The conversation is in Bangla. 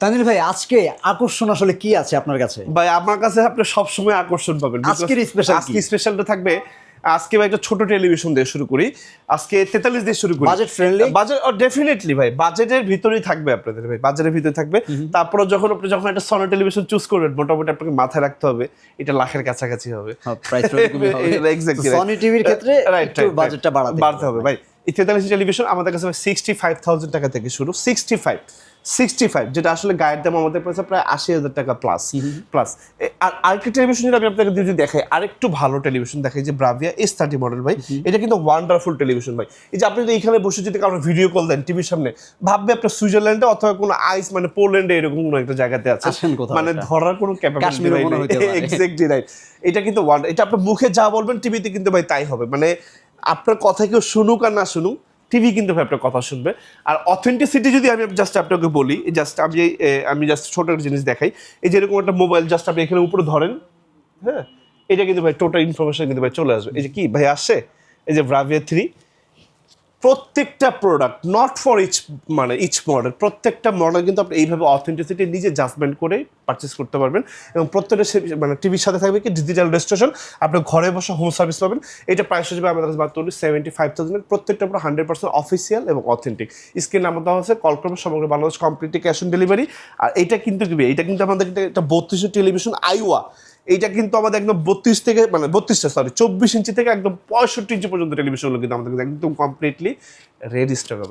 তানজিল ভাই, আজকে আকর্ষণ আসলে কি আছে আপনার কাছে? ভাই আমার কাছে আপনি সবসময় আকর্ষণ পাবেন। আজকের স্পেশাল আজকে স্পেশালটা থাকবে। আজকে ভাই একটা ছোট টেলিভিশন দিয়ে শুরু করি। আজকে 43 দিয়ে শুরু করি। Budget friendly? বাজেট ডেফিনেটলি ভাই, বাজেটের ভিতরেই থাকবে আপনাদের ভাই, বাজেটের ভিতরে থাকবে। তারপরে যখন একটা সনি টেলিভিশন চুজ করবেন, মোটামুটি আপনাকে মাথায় রাখতে হবে এটা লাখের কাছাকাছি হবে। প্রাইস এক্স্যাক্টলি সনি টিভির ক্ষেত্রে একটু বাজেটটা বাড়াতে হবে ভাই। এই 43 টেলিভিশন আমাদের কাছে 65,000 টাকা থেকে শুরু। 65 যেটা আসলে গায়ের দাম আমাদের পড়েছে প্রায় 80,000 টাকা প্লাস। আর আরেকটা টেলিভিশন যদি আমি আপনাকে যদি দেখাই, আরেকটু ভালো টেলিভিশন দেখাই, যে ব্রাভিয়া S30 মডেল ভাই। এটা কিন্তু ওয়ান্ডারফুল টেলিভিশন ভাই। এই যে আপনি যদি এখানে বসে যদি কারো ভিডিও কল দেন টিভির সামনে, ভাববে আপনার সুইজারল্যান্ডে অথবা কোনো আইস মানে পোল্যান্ডে এরকম কোনো একটা জায়গাতে আছে, মানে ধরার কোনো ক্যাপাবিলিটি নেই। Exactly right. এটা কিন্তু এটা আপনার মুখে যা বলবেন টিভিতে কিন্তু ভাই তাই হবে। মানে আপনার কথা কেউ শুনুক আর না শুনুক, টিভি কিন্তু ভাই আপনার কথা শুনবে। আর অথেন্টিসিটি যদি আমি জাস্ট আপনাকে বলি, আমি জাস্ট ছোট একটা জিনিস দেখাই। এই যে এরকম একটা মোবাইল জাস্ট আপনি এখানে উপরে ধরেন, হ্যাঁ, এটা কিন্তু ভাই টোটাল ইনফরমেশন কিন্তু ভাই চলে আসবে। এই যে কি ভাই আসছে, এই যে ব্রাভিয়া 3, প্রত্যেকটা product not for each model, প্রত্যেকটা মডেল কিন্তু আপনি এইভাবে অথেন্টিসিটি নিজে জাজমেন্ট করে পারচেস করতে পারবেন। এবং প্রত্যেকটা মানে টিভির সাথে থাকবে কি ডিজিটাল রেজিস্ট্রেশন, আপনি ঘরে বসে হোম সার্ভিস পাবেন। এটা প্রাইস হিসেবে আমাদের কাছে মাত্র 75,000। প্রত্যেকটা পুরো 100% অফিসিয়াল এবং অথেন্টিক। স্ক্রিন নাম্বার দেওয়া হচ্ছে, কল করবেন, সমগ্র Bangladesh completely cash on delivery. আর এটা কিন্তু আমাদের একটা 32 টেলিভিশন আইওয়া। এইটা কিন্তু আমাদের একদম 24 ইঞ্চি থেকে একদম 65 ইঞ্চি পর্যন্ত টেলিভিশনগুলো কিন্তু আমাদের একদম কমপ্লিটলি রেড স্টক হবে।